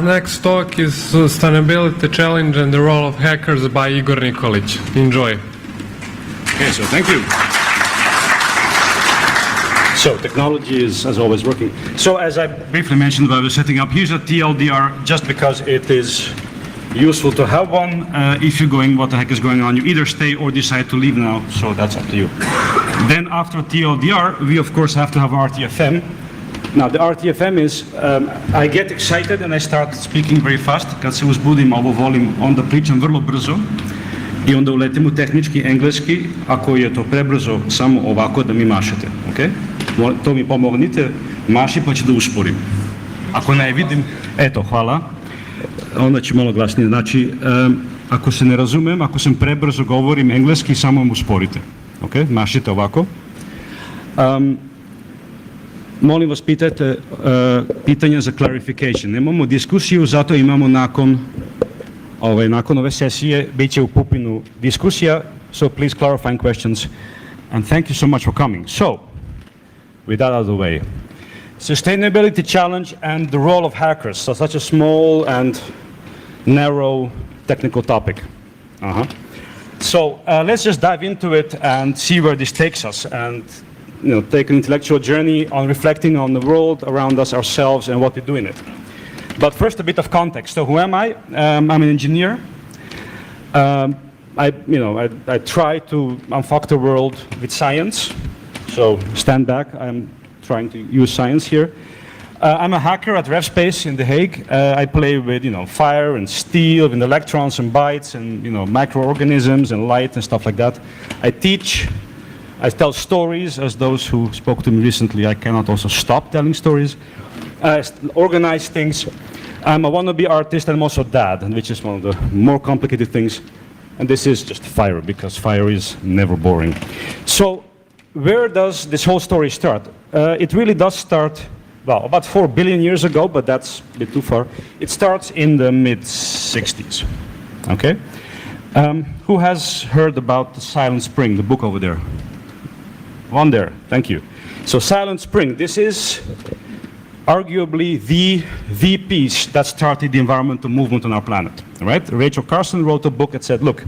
next talk is Sustainability Challenge and the Role of Hackers by Igor Nikolic. Enjoy. Okay, so thank you. So technology is, as always, working. So as I briefly mentioned while we were setting up, here's a TLDR just because it is useful to have one. If you're going, what the heck is going on, you either stay or decide to leave now, so that's up to you. Then after TLDR, we of course have to have RTFM. Now the RTFM is, I get excited and I start speaking very fast, kad se uzbudim ovo volim, onda pričam vrlo brzo i onda uletim u tehnički engleski, ako je to prebrzo, samo ovako da mi mašete, ok? To mi pomognite, maši pa ću da usporim. Ako ne vidim, eto, hvala, onda ću malo glasnije. Znači, ako se ne razumem, ako sam prebrzo govorim engleski, samo usporite, ok? Mašite ovako. Molim vas, pitajte pitanja za clarification. Nemamo diskusiju, zato imamo nakon ove sesije, bit će u Pupinu diskusija, so please clarifying questions. And thank you so much for coming. So, with that out of the way, Sustainability Challenge and the Role of Hackers. So such a small and narrow technical topic. So let's just dive into it and see where this takes us, and take an intellectual journey on reflecting on the world around us, ourselves, and what we do in it. But first, a bit of context. So who am I? I'm an engineer. I try to unfuck the world with science. So stand back. I'm trying to use science here. I'm a hacker at RevSpace in The Hague. I play with fire and steel, with electrons and bytes, and microorganisms and light and stuff like that. I teach. I tell stories, as those who spoke to me recently. I cannot also stop telling stories. I organize things. I'm a wannabe artist, and I'm also dad, which is one of the more complicated things. And this is just fire, because fire is never boring. So where does this whole story start? It really does start, well, about 4 billion years ago, but that's a bit too far. It starts in the mid-60s, okay? Who has heard about the Silent Spring, the book over there? One there, thank you. So Silent Spring, this is arguably the piece that started the environmental movement on our planet, right? Rachel Carson wrote a book that said, look,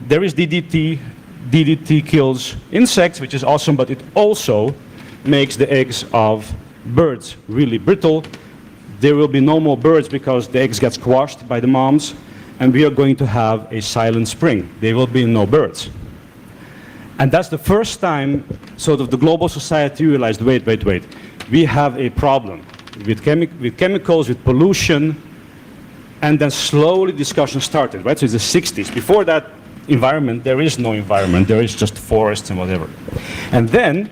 there is DDT. DDT kills insects, which is awesome, but it also makes the eggs of birds really brittle. There will be no more birds because the eggs get squashed by the moms, and we are going to have a silent spring. There will be no birds. And that's the first time sort of the global society realized, wait, we have a problem with chemicals, with pollution, and then slowly discussion started, right? So it's the 60s. Before that environment, there is no environment, there is just forests and whatever. And then,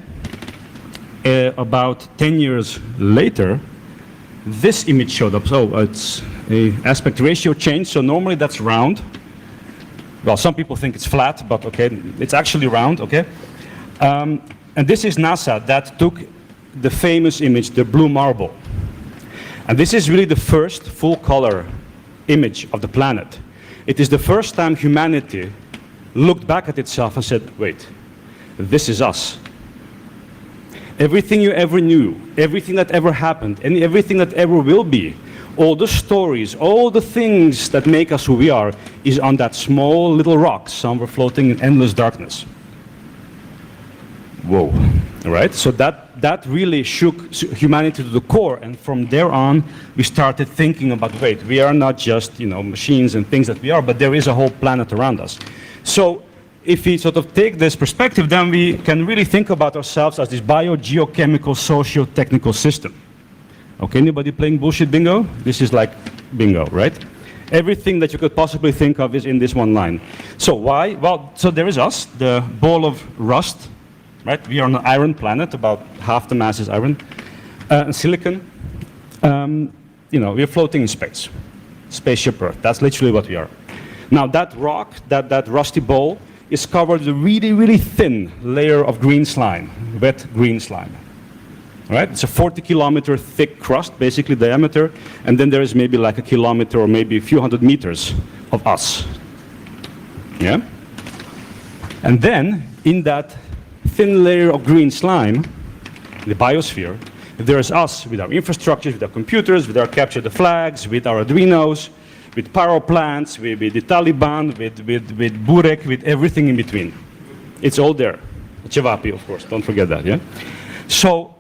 about 10 years later, this image showed up. So it's an aspect ratio change, so normally that's round. Well, some people think it's flat, but okay, it's actually round, okay? And this is NASA that took the famous image, the blue marble. And this is really the first full-color image of the planet. It is the first time humanity looked back at itself and said, wait, this is us. Everything you ever knew, everything that ever happened, and everything that ever will be, all the stories, all the things that make us who we are, is on that small little rock, somewhere floating in endless darkness. Whoa, right? So that really shook humanity to the core, and from there on, we started thinking about, wait, we are not just, machines and things that we are, but there is a whole planet around us. So if we sort of take this perspective, then we can really think about ourselves as this biogeochemical, socio-technical system. Okay, anybody playing bullshit bingo? This is like bingo, right? Everything that you could possibly think of is in this one line. So why? Well, so there is us, the ball of rust, right? We are on an iron planet, about half the mass is iron. Silicon, we're floating in space. Spaceship Earth, that's literally what we are. Now that rock, that rusty ball, is covered with a really, really thin layer of green slime, wet green slime. Right? It's a 40-kilometer thick crust, basically diameter, and then there is maybe like a kilometer or maybe a few hundred meters of us. Yeah? And then, in that thin layer of green slime, the biosphere, There's us with our infrastructures, with our computers, with our capture the flags, with our Arduinos, with power plants, with the Taliban, with Burek, with everything in between. It's all there. Chevapi, of course, don't forget that, yeah? So,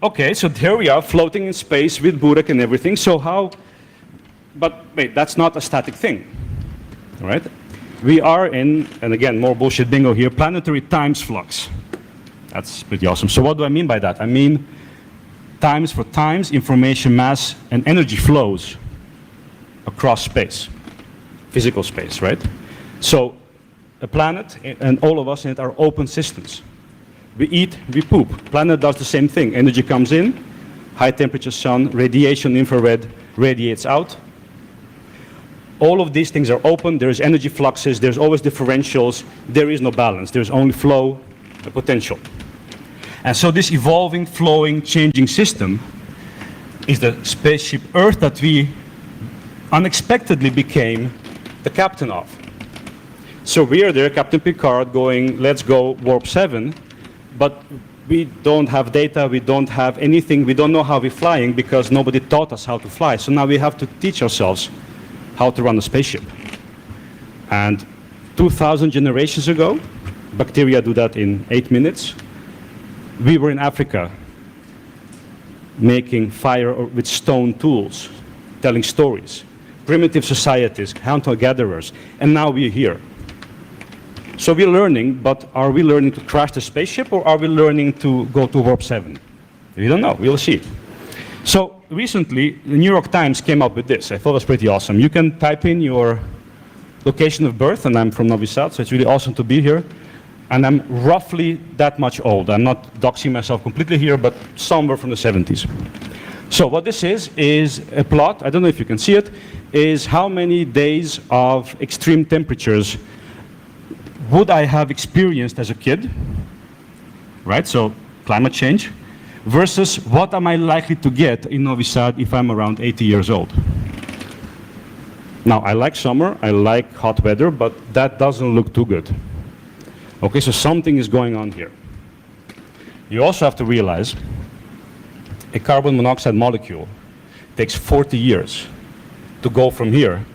okay, so here we are floating in space with Burek and everything. So how, but wait, that's not a static thing, all right? We are in, and again, more bullshit bingo here, planetary times flux. That's pretty awesome. So what do I mean by that? I mean times for times, information, mass, and energy flows across space, physical space, right? So a planet and all of us in it are open systems. We eat, we poop. Planet does the same thing. Energy comes in, high temperature sun, radiation infrared radiates out. All of these things are open. There's energy fluxes. There's always differentials. There is no balance. There's only flow and potential. And so this evolving, flowing, changing system is the spaceship Earth that we unexpectedly became the captain of. So we are there, Captain Picard, going, let's go warp 7, but we don't have data, we don't have anything, we don't know how we're flying because nobody taught us how to fly. So now we have to teach ourselves how to run a spaceship. And 2,000 generations ago, bacteria do that in 8 minutes. We were in Africa making fire with stone tools, telling stories. Primitive societies, hunter-gatherers, and now we're here. So we're learning, but are we learning to crash the spaceship or are we learning to go to warp 7? We don't know, we'll see. So recently, the New York Times came up with this. I thought it was pretty awesome. You can type in your location of birth, and I'm from Novi Sad, so it's really awesome to be here. And I'm roughly that much old. I'm not doxing myself completely here, but somewhere from the 70s. So what this is a plot, I don't know if you can see it, is how many days of extreme temperatures would I have experienced as a kid, right? So climate change, versus what am I likely to get in Novi Sad if I'm around 80 years old. Now, I like summer, I like hot weather, but that doesn't look too good. Okay, so something is going on here. You also have to realize a carbon monoxide molecule takes 40 years to go from here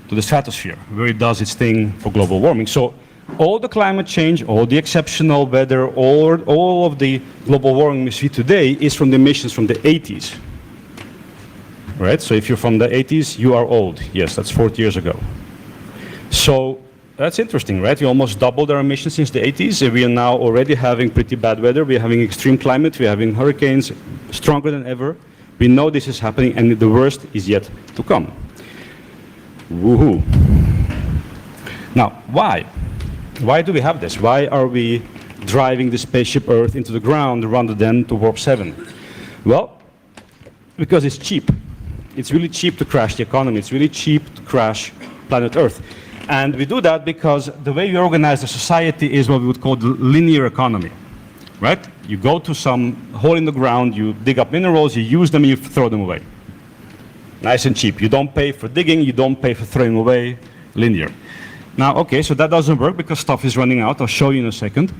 to the stratosphere, where it does its thing for global warming. So all the climate change, all the exceptional weather, all of the global warming we see today is from the emissions from the 80s. Right? So if you're from the 80s, you are old. Yes, that's 40 years ago. So that's interesting, right? We almost doubled our emissions since the 80s, and we are now already having pretty bad weather. We're having extreme climate. We're having hurricanes stronger than ever. We know this is happening, and the worst is yet to come. Woohoo. Now, why? Why do we have this? Why are we driving the spaceship Earth into the ground rather than to warp 7? Well, because it's cheap. It's really cheap to crash the economy. It's really cheap to crash planet Earth. And we do that because the way we organize the society is what we would call the linear economy, right? You go to some hole in the ground, you dig up minerals, you use them, you throw them away. Nice and cheap. You don't pay for digging, you don't pay for throwing away, linear. Now, okay, so that doesn't work because stuff is running out. I'll show you in a second.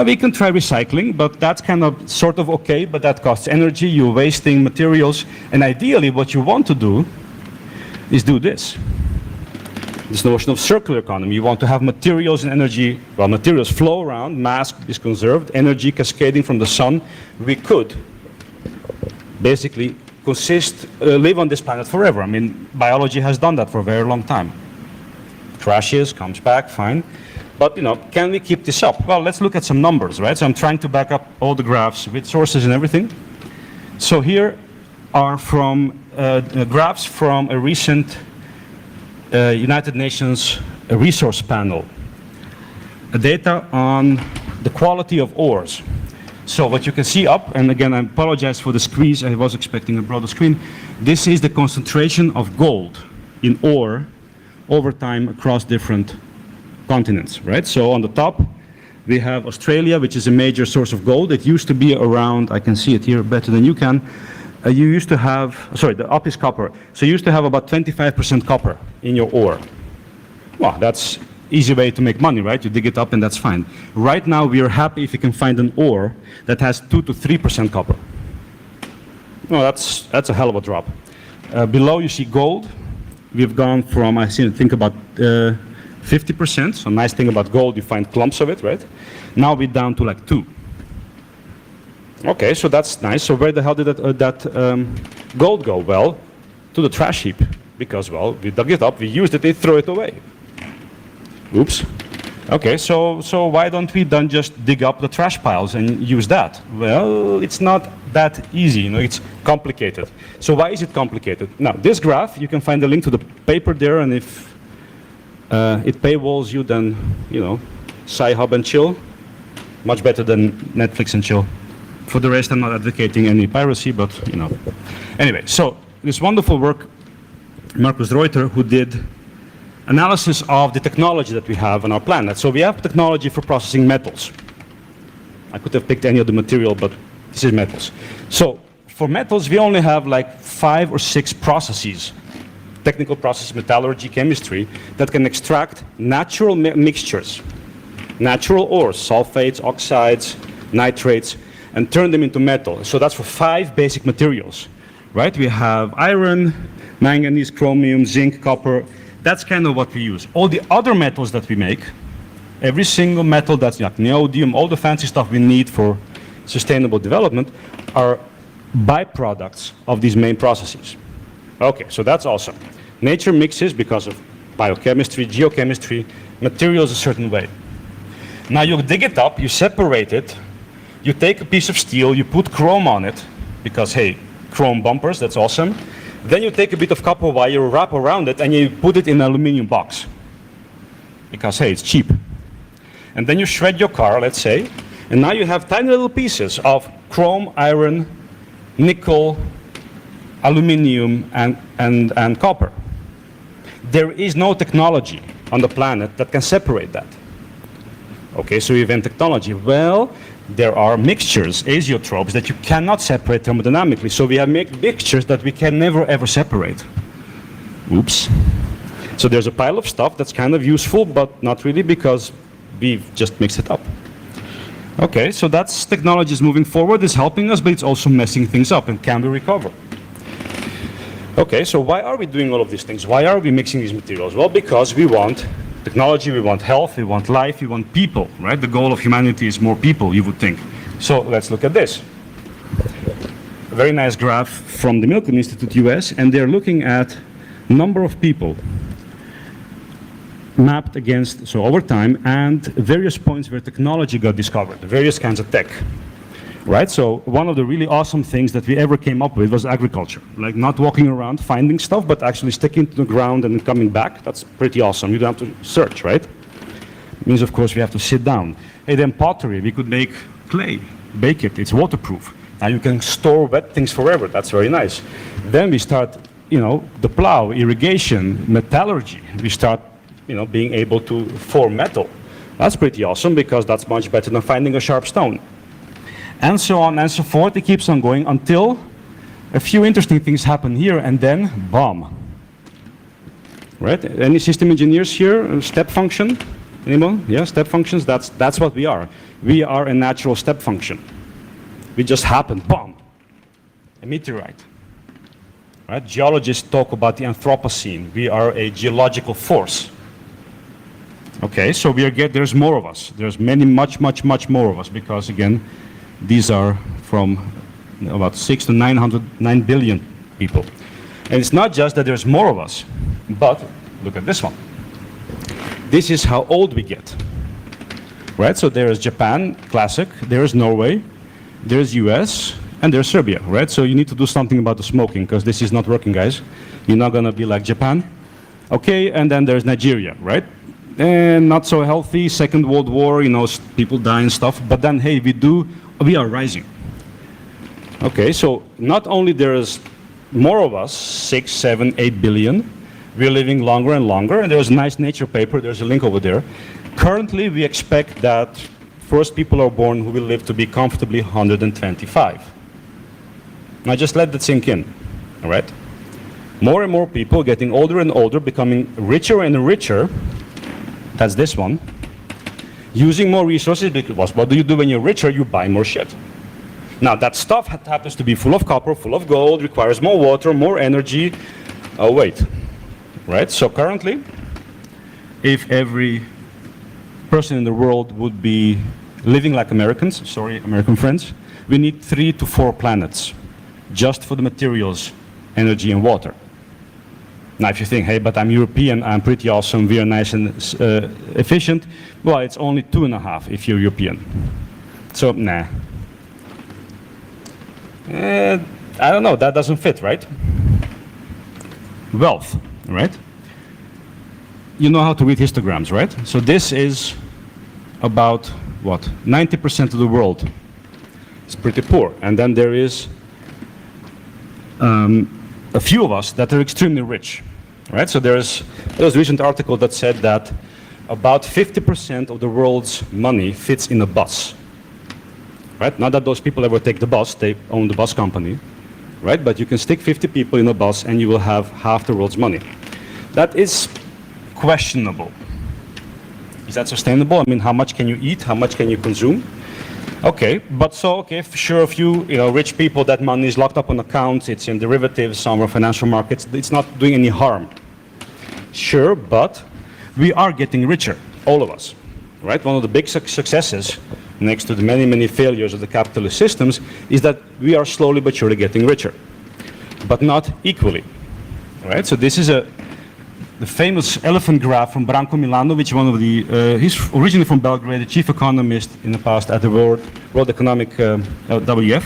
We can try recycling, but that's kind of sort of okay, but that costs energy, you're wasting materials, and ideally what you want to do is do this. This notion of circular economy. You want to have materials and energy, well, materials flow around, mass is conserved, energy cascading from the sun. We could basically live on this planet forever. I mean, biology has done that for a very long time. Crashes, comes back, fine. But, you know, can we keep this up? Well, let's look at some numbers, right? So I'm trying to back up all the graphs with sources and everything. So here are from graphs from a recent United Nations resource panel. Data on the quality of ores. So what you can see up, and again, I apologize for the squeeze, I was expecting a broader screen. This is the concentration of gold in ore over time across different continents, right? So on the top, we have Australia, which is a major source of gold. It used to be around, I can see it here better than you can. You used to have, sorry, the up is copper. So you used to have about 25% copper in your ore. Well, that's easy way to make money, right? You dig it up and that's fine. Right now, we are happy if you can find an ore that has 2 to 3% copper. No, that's a hell of a drop. Below, you see gold. We've gone from, think about 50%. So nice thing about gold, you find clumps of it, right? Now we're down to like 2. Okay, so that's nice. So where the hell did that gold go? Well, to the trash heap. Because, well, we dug it up, we used it, they throw it away. Oops. Okay, so why don't we then just dig up the trash piles and use that? Well, it's not that easy, you know, it's complicated. So why is it complicated? Now, this graph, you can find the link to the paper there, and if it paywalls you, then, you know, Sci-Hub and chill. Much better than Netflix and chill. For the rest, I'm not advocating any piracy, but, you know. Anyway, so this wonderful work, Markus Reuter, who did analysis of the technology that we have on our planet. So we have technology for processing metals. I could have picked any other material, but this is metals. So for metals, we only have like 5 or 6 processes, technical processes, metallurgy, chemistry, that can extract natural mixtures, natural ores, sulfates, oxides, nitrates, and turn them into metal. So that's for 5 basic materials, right? We have iron, manganese, chromium, zinc, copper. That's kind of what we use. All the other metals that we make, every single metal that's like neodymium, all the fancy stuff we need for sustainable development, are byproducts of these main processes. Okay, so that's awesome. Nature mixes, because of biochemistry, geochemistry, materials a certain way. Now you dig it up, you separate it, you take a piece of steel, you put chrome on it, because hey, chrome bumpers, that's awesome. Then you take a bit of copper wire, wrap around it, and you put it in an aluminum box. Because hey, it's cheap. And then you shred your car, let's say, and now you have tiny little pieces of chrome, iron, nickel, aluminum, and copper. There is no technology on the planet that can separate that. Okay, so you invent technology. Well, there are mixtures, azeotropes, that you cannot separate thermodynamically. So we have mixtures that we can never ever separate. Oops. So there's a pile of stuff that's kind of useful, but not really, because we've just mixed it up. Okay, so that's technology is moving forward, it's helping us, but it's also messing things up, and can we recover? Okay, so why are we doing all of these things? Why are we mixing these materials? Well, because we want technology, we want health, we want life, we want people, right? The goal of humanity is more people, you would think. So let's look at this. A very nice graph from the Milken Institute US, and they're looking at number of people mapped against, so over time, and various points where technology got discovered, various kinds of tech. Right, so one of the really awesome things that we ever came up with was agriculture. Like not walking around finding stuff, but actually sticking to the ground and coming back. That's pretty awesome. You don't have to search, right? It means, of course, we have to sit down. Hey, then pottery, we could make clay, bake it, it's waterproof. Now you can store wet things forever, that's very nice. Then we start, you know, the plow, irrigation, metallurgy. We start, you know, being able to form metal. That's pretty awesome, because that's much better than finding a sharp stone. And so on and so forth, it keeps on going until a few interesting things happen here, and then bomb. Right? Any system engineers here? Step function? Anyone? Yeah, step functions? That's what we are. We are a natural step function. We just happen, bomb. A meteorite. Right? Geologists talk about the Anthropocene. We are a geological force. Okay, so there's more of us. There's much more of us, because again, these are from about 6 to 9 billion people. And it's not just that there's more of us, but look at this one. This is how old we get. Right? So there is Japan, classic. There is Norway. There's US. And there's Serbia. Right? So you need to do something about the smoking, because this is not working, guys. You're not going to be like Japan. Okay, and then there's Nigeria. Right? And not so healthy. Second World War, you know, people die and stuff. But then, hey, we are rising. Okay, so not only there is more of us, 6, 7, 8 billion, we're living longer and longer, and there's a nice Nature paper, there's a link over there. Currently, we expect that first people are born who will live to be comfortably 125. Now just let that sink in, all right? More and more people getting older and older, becoming richer and richer, That's this one. Using more resources, because what do you do when you're richer? You buy more shit. Now that stuff happens to be full of copper, full of gold, requires more water, more energy. Oh wait, right? So currently, if every person in the world would be living like Americans, sorry, American friends, we need 3 to 4 planets just for the materials, energy and water. Now if you think, hey, but I'm European, I'm pretty awesome, we are nice and efficient, well, it's only 2.5 if you're European. So, nah. I don't know, that doesn't fit, right? Wealth, right? You know how to read histograms, right? So this is about, what, 90% of the world. It's pretty poor. And then there is a few of us that are extremely rich, right? So there was a recent article that said that about 50% of the world's money fits in a bus, right? Not that those people ever take the bus, they own the bus company, right? But you can stick 50 people in a bus and you will have half the world's money. That is questionable. Is that sustainable? I mean, how much can you eat? How much can you consume? Okay, but so, okay, sure, a few rich people, that money is locked up on accounts, it's in derivatives, some are financial markets, it's not doing any harm. Sure, but we are getting richer, all of us, right? One of the big successes, next to the many, many failures of the capitalist systems, is that we are slowly but surely getting richer, but not equally, right? So this is the famous elephant graph from Branko Milanovic, one of the, he's originally from Belgrade, the chief economist in the past at the World Economic, WF,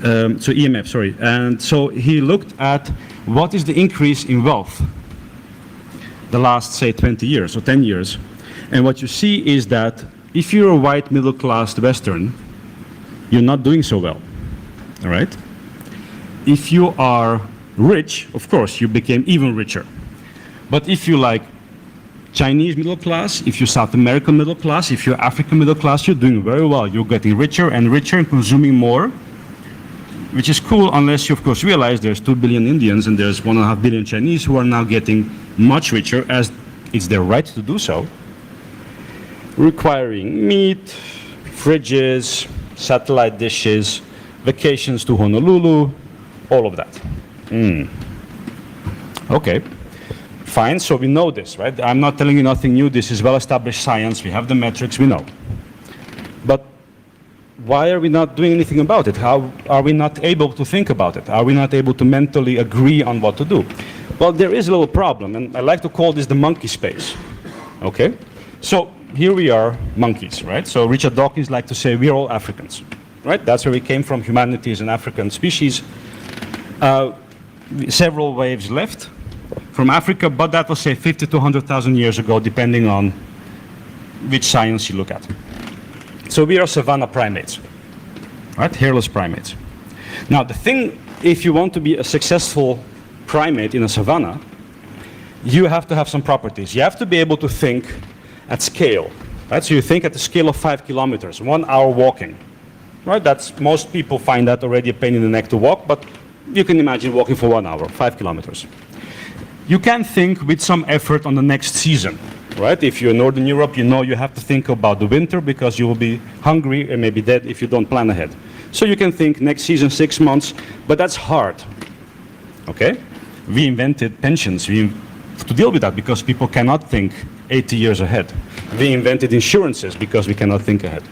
so EMF, sorry. And so he looked at what is the increase in wealth the last, say, 20 years or 10 years. And what you see is that if you're a white middle-class Western, you're not doing so well, all right? If you are rich, of course, you became even richer. But if you like Chinese middle class, if you're South American middle class, if you're African middle class, you're doing very well. You're getting richer and consuming more, which is cool unless you, of course, realize there's 2 billion Indians and there's 1.5 billion Chinese who are now getting much richer, as it's their right to do so, requiring meat, fridges, satellite dishes, vacations to Honolulu, all of that. Okay. Fine, so we know this, right? I'm not telling you nothing new. This is well-established science. We have the metrics, we know. But why are we not doing anything about it? How are we not able to think about it? Are we not able to mentally agree on what to do? Well, there is a little problem, and I like to call this the monkey space, okay? So here we are, monkeys, right? So Richard Dawkins liked to say we're all Africans, right? That's where we came from. Humanity is an African species. Several waves left from Africa, but that was, say, 50 to 100,000 years ago, depending on which science you look at. So we are savanna primates, right? Hairless primates. Now, the thing, if you want to be a successful primate in a savanna, you have to have some properties. You have to be able to think at scale, right? So you think at the scale of 5 kilometers, 1 hour walking, right? That's, most people find that already a pain in the neck to walk, but you can imagine walking for 1 hour, 5 kilometers. You can think with some effort on the next season, right? If you're in Northern Europe, you know you have to think about the winter because you will be hungry and maybe dead if you don't plan ahead. So you can think next season, 6 months, but that's hard, okay? We invented pensions to deal with that because people cannot think 80 years ahead. We invented insurances because we cannot think ahead.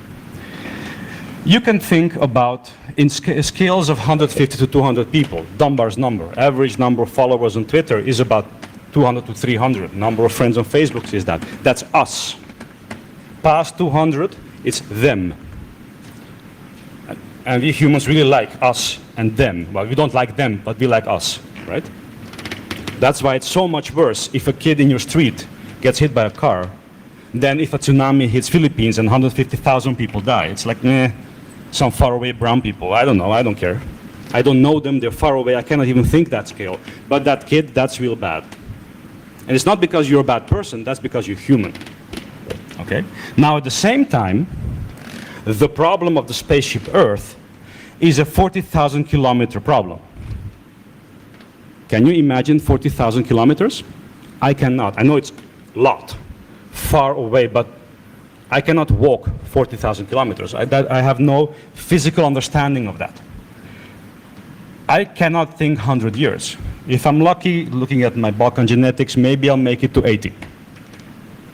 You can think about in scales of 150 to 200 people. Dunbar's number, average number of followers on Twitter is about 200 to 300. Number of friends on Facebook is that. That's us. Past 200, it's them. And we humans really like us and them. Well, we don't like them, but we like us, right? That's why it's so much worse if a kid in your street gets hit by a car than if a tsunami hits Philippines and 150,000 people die. It's like, some faraway brown people. I don't know, I don't care. I don't know them, they're far away, I cannot even think that scale. But that kid, that's real bad. And it's not because you're a bad person, that's because you're human. Okay? Now at the same time, the problem of the spaceship Earth is a 40,000 kilometer problem. Can you imagine 40,000 kilometers? I cannot. I know it's a lot. far away, but I cannot walk 40,000 kilometers. I have no physical understanding of that. I cannot think 100 years. If I'm lucky, looking at my Balkan genetics, maybe I'll make it to 80.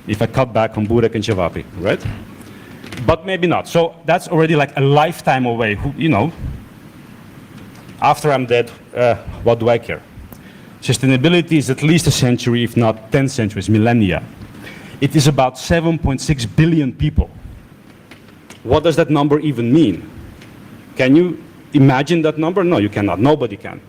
If I cut back on burek and cevapi, right? But maybe not. So that's already like a lifetime away. You know, after I'm dead, what do I care? Sustainability is at least a century, if not 10 centuries, millennia. It is about 7.6 billion people. What does that number even mean? Can you imagine that number? No, you cannot. Nobody can.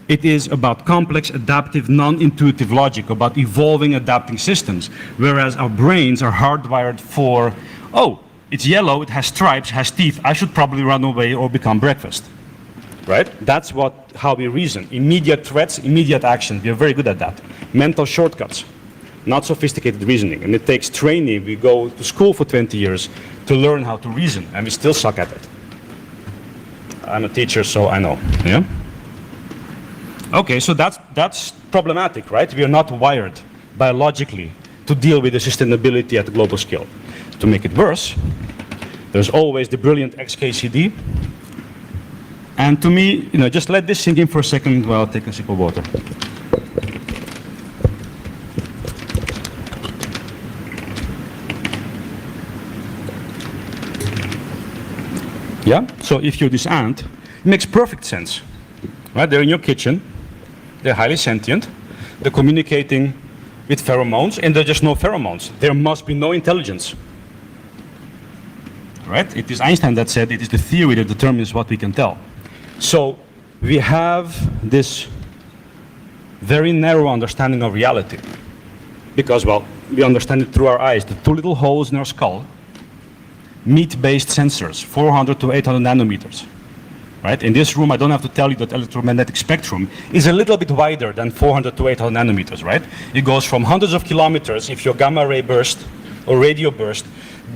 It is about complex, adaptive, non-intuitive logic, about evolving, adapting systems, whereas our brains are hardwired for, oh, it's yellow, it has stripes, has teeth, I should probably run away or become breakfast. Right? That's how we reason. Immediate threats, immediate action. We are very good at that. Mental shortcuts, not sophisticated reasoning. And it takes training. We go to school for 20 years to learn how to reason, and we still suck at it. I'm a teacher, so I know. Yeah? Okay, so that's problematic, right? We are not wired biologically to deal with the sustainability at the global scale. To make it worse, there's always the brilliant XKCD. And to me, you know, just let this sink in for a second while I take a sip of water. Yeah? So if you're this ant, it makes perfect sense. Right? They're in your kitchen. They're highly sentient. They're communicating with pheromones, and there's just no pheromones. There must be no intelligence. Right? It is Einstein that said it is the theory that determines what we can tell. So we have this very narrow understanding of reality. Because, well, we understand it through our eyes. The two little holes in our skull, meat-based sensors, 400 to 800 nanometers. Right? In this room, I don't have to tell you that electromagnetic spectrum is a little bit wider than 400 to 800 nanometers, right? It goes from hundreds of kilometers if your gamma ray burst or radio burst,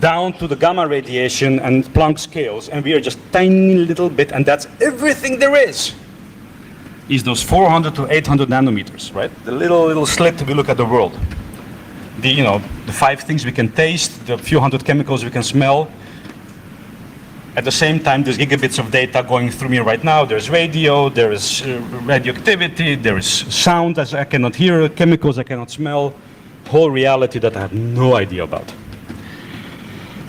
down to the gamma radiation and Planck scales, and we are just tiny little bit, and that's everything there is those 400 to 800 nanometers, right? The little slit we look at the world. The 5 things we can taste, the few hundred chemicals we can smell. At the same time, there's gigabits of data going through me right now. There's radio, there is radioactivity, there is sound as I cannot hear, chemicals I cannot smell, whole reality that I have no idea about.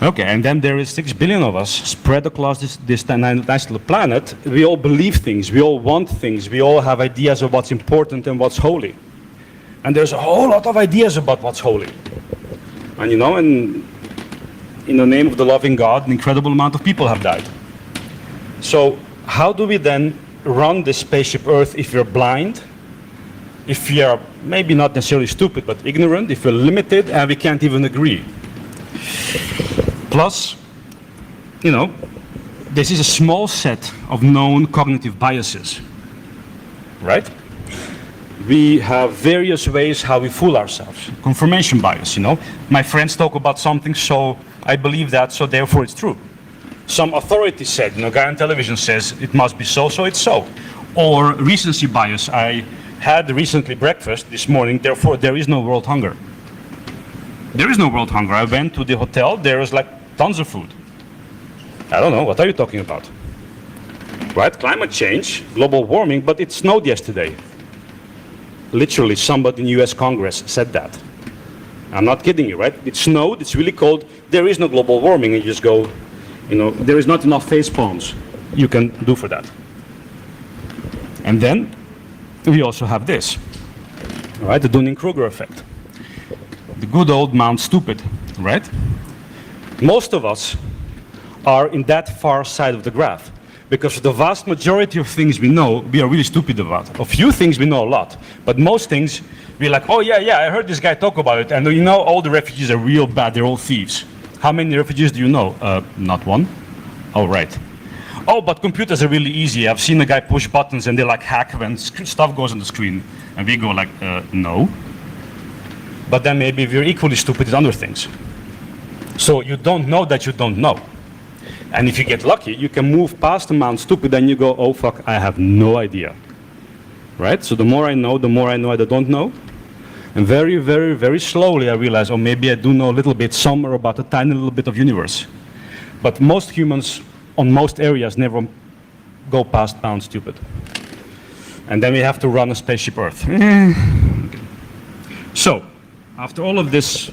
Okay, and then there is 6 billion of us spread across this nice little planet. We all believe things, we all want things, we all have ideas of what's important and what's holy. And there's a whole lot of ideas about what's holy. And in the name of the loving God, an incredible amount of people have died. So how do we then run this spaceship Earth if we're blind, if we are maybe not necessarily stupid, but ignorant, if we're limited and we can't even agree? Plus, this is a small set of known cognitive biases, right? We have various ways how we fool ourselves. Confirmation bias, My friends talk about something, so I believe that, so therefore it's true. Some authority said, a guy on television says it must be so, so it's so. Or recency bias. I had recently breakfast this morning, therefore there is no world hunger. There is no world hunger. I went to the hotel, there is like tons of food. I don't know, what are you talking about? Right, climate change, global warming, but it snowed yesterday. Literally, somebody in US Congress said that. I'm not kidding you, right? It snowed, it's really cold, there is no global warming, and you just go, there is not enough face palms you can do for that. And then, we also have this, right? The Dunning-Kruger effect. The good old Mount Stupid, right? Most of us are in that far side of the graph. Because the vast majority of things we know, we are really stupid about. A few things we know a lot, but most things, we're like, oh yeah, I heard this guy talk about it, and all the refugees are real bad, they're all thieves. How many refugees do you know? Not one. Oh, right. Oh, but computers are really easy. I've seen a guy push buttons and they like hack when stuff goes on the screen. And we go like, no. But then maybe we're equally stupid at other things. So you don't know that you don't know. And if you get lucky, you can move past the Mount Stupid and you go, oh fuck, I have no idea. Right? So the more I know I don't know. And very, very, very slowly I realized, oh, maybe I do know a little bit somewhere about a tiny little bit of universe. But most humans on most areas never go past pound stupid. And then we have to run a spaceship Earth. Okay. So, after all of this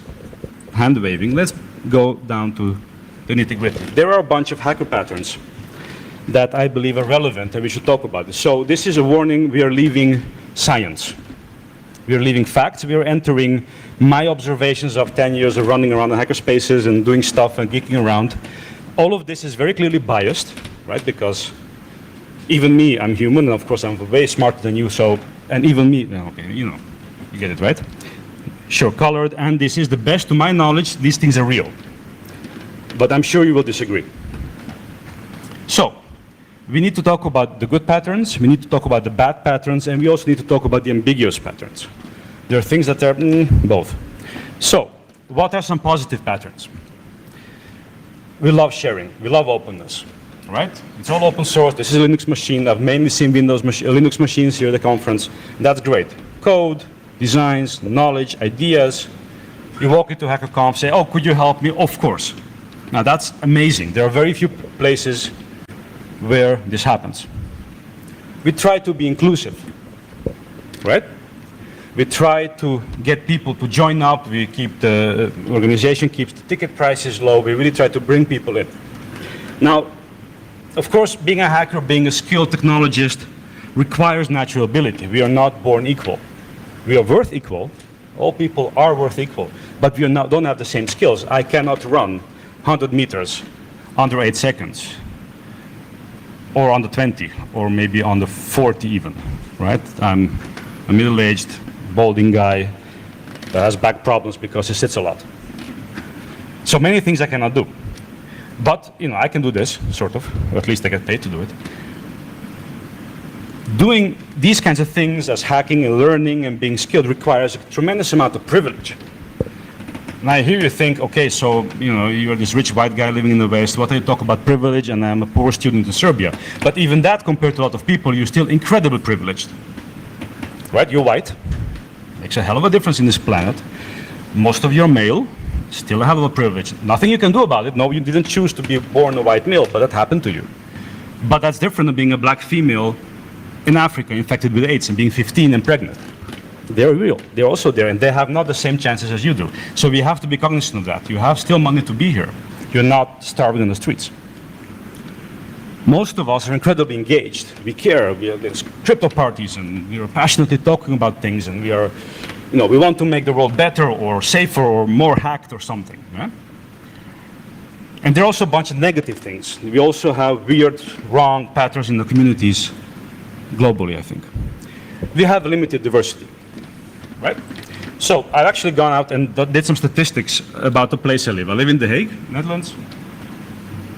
hand waving, let's go down to the nitty-gritty. There are a bunch of hacker patterns that I believe are relevant and we should talk about this. So this is a warning, we are leaving science. We are leaving facts, we are entering my observations of 10 years of running around the hacker spaces and doing stuff and geeking around. All of this is very clearly biased, right? Because even me, I'm human, and of course I'm way smarter than you, so, and even me, okay, you know, you get it, right? Sure, colored, and this is the best, to my knowledge, these things are real. But I'm sure you will disagree. So, we need to talk about the good patterns, we need to talk about the bad patterns, and we also need to talk about the ambiguous patterns. There are things that are both. So, what are some positive patterns? We love sharing, we love openness, right? It's all open source, this is a Linux machine, I've mainly seen Linux machines here at the conference, that's great. Code, designs, knowledge, ideas. You walk into HackerConf, say, oh, could you help me? Of course. Now that's amazing. There are very few places where this happens. We try to be inclusive, right? We try to get people to join up. We keep the organization keeps the ticket prices low. We really try to bring people in. Now, of course, being a hacker, being a skilled technologist requires natural ability. We are not born equal. We are worth equal. All people are worth equal, but we don't have the same skills. I cannot run 100 meters under 8 seconds, or under 20, or maybe under 40 even, right? I'm a middle-aged, balding guy that has back problems because he sits a lot. So many things I cannot do. But, you know, I can do this, sort of, or at least I get paid to do it. Doing these kinds of things as hacking and learning and being skilled requires a tremendous amount of privilege. And I hear you think, okay, so, you know, you're this rich white guy living in the West, what do you talk about privilege, and I'm a poor student in Serbia. But even that, compared to a lot of people, you're still incredibly privileged. Right, you're white, makes a hell of a difference in this planet. Most of you are male, still a hell of a privilege. Nothing you can do about it. No, you didn't choose to be born a white male, but that happened to you. But that's different than being a black female in Africa infected with AIDS and being 15 and pregnant. They're real. They're also there, and they have not the same chances as you do. So we have to be cognizant of that. You have still money to be here. You're not starving in the streets. Most of us are incredibly engaged. We care. There's crypto parties, and we are passionately talking about things, and we are, you know, we want to make the world better or safer or more hacked or something. Yeah? And there are also a bunch of negative things. We also have weird, wrong patterns in the communities globally, I think. We have limited diversity, right? So I've actually gone out and did some statistics about the place I live. I live in The Hague, Netherlands.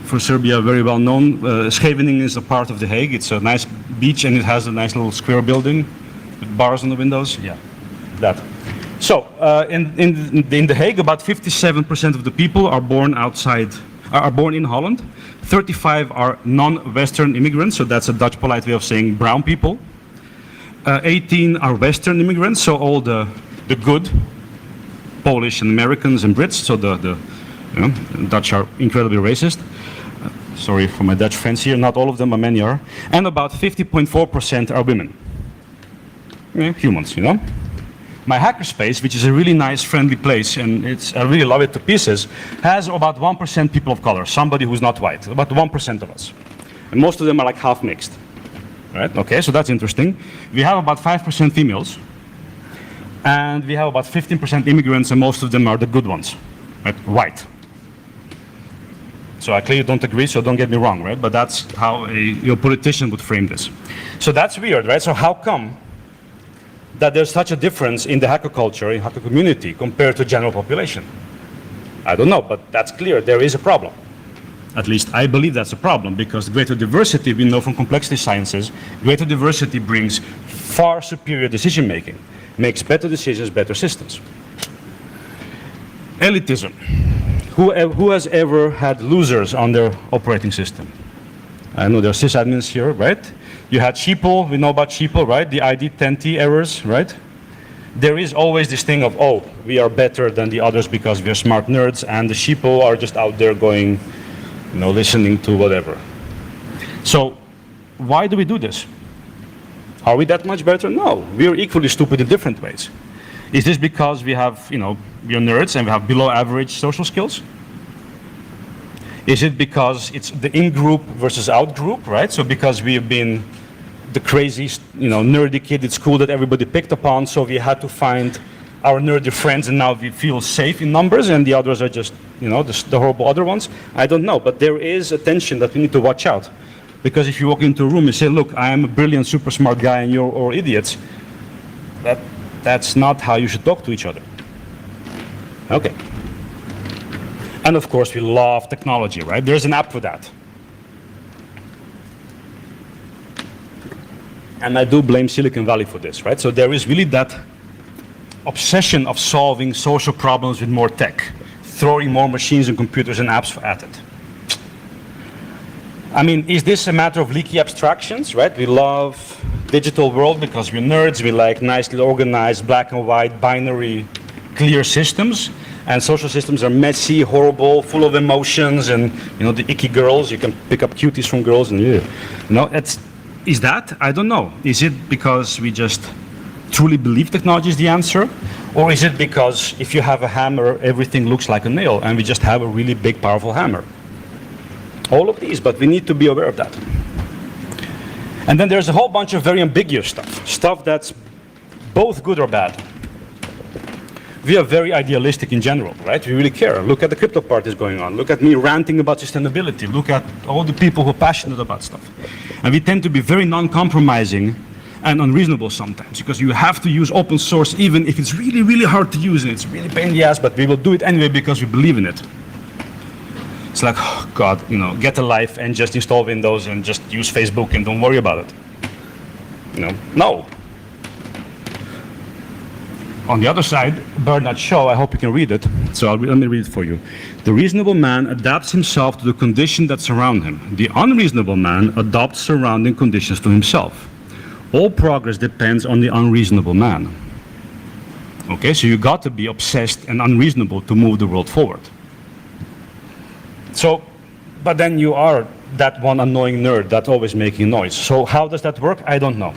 For Serbia, very well known. Scheveningen is a part of The Hague. It's a nice beach and it has a nice little square building with bars on the windows. Yeah, that. So in The Hague, about 57% of the people are born in Holland. 35 are non-Western immigrants, so that's a Dutch polite way of saying brown people. 18 are Western immigrants, so all the good Polish and Americans and Brits, so the Dutch are incredibly racist. Sorry for my Dutch friends here, not all of them, but many are. And about 50.4% are women. Yeah, humans, you know. My hackerspace, which is a really nice, friendly place, and I really love it to pieces, has about 1% people of color, somebody who's not white, about 1% of us. And most of them are like half mixed. Right? Okay, so that's interesting. We have about 5% females, and we have about 15% immigrants, and most of them are the good ones, right? White. So I clearly don't agree, so don't get me wrong, right? But that's how a politician would frame this. So that's weird, right? So how come that there's such a difference in the hacker culture, in hacker community, compared to general population? I don't know, but that's clear. There is a problem. At least I believe that's a problem, because greater diversity, we know from complexity sciences, greater diversity brings far superior decision making, makes better decisions, better systems. Elitism. Who has ever had losers on their operating system? I know there are sysadmins here, right? You had sheeple, we know about sheeple, right? The ID 10T errors, right? there is always this thing of, oh, we are better than the others because we are smart nerds, and the sheeple are just out there going, listening to whatever. So why do we do this? Are we that much better? No, we are equally stupid in different ways. Is this because we have, we are nerds and we have below average social skills? Is it because it's the in-group versus out-group, right? So because we have been the crazy, nerdy kid at school that everybody picked upon, so we had to find our nerdy friends, and now we feel safe in numbers, and the others are just, the horrible other ones? I don't know, but there is a tension that we need to watch out. Because if you walk into a room and say, look, I am a brilliant, super smart guy, and you're all idiots, that's not how you should talk to each other. Okay. And of course, we love technology, right? There's an app for that. And I do blame Silicon Valley for this, right? So there is really that obsession of solving social problems with more tech, throwing more machines and computers and apps at it. I mean, is this a matter of leaky abstractions, right? We love digital world because we're nerds. We like nicely organized, black and white, binary, clear systems. And social systems are messy, horrible, full of emotions, and the icky girls. You can pick up cuties from girls, and is that? I don't know. Is it because we just truly believe technology is the answer, or is it because if you have a hammer, everything looks like a nail, and we just have a really big, powerful hammer? All of these, but we need to be aware of that. And then there's a whole bunch of very ambiguous stuff that's both good or bad. We are very idealistic in general, right? We really care. Look at the crypto parties going on. Look at me ranting about sustainability. Look at all the people who are passionate about stuff. And we tend to be very non-compromising and unreasonable sometimes, because you have to use open source even if it's really, really hard to use and it's really pain in the ass, but we will do it anyway because we believe in it. It's like, oh God, get a life and just install Windows and just use Facebook and don't worry about it. No. On the other side, Bernard Shaw, I hope you can read it, so let me read it for you. The reasonable man adapts himself to the conditions that surround him. The unreasonable man adopts surrounding conditions to himself. All progress depends on the unreasonable man. Okay, so you got to be obsessed and unreasonable to move the world forward. So, but then you are that one annoying nerd that's always making noise. So how does that work? I don't know.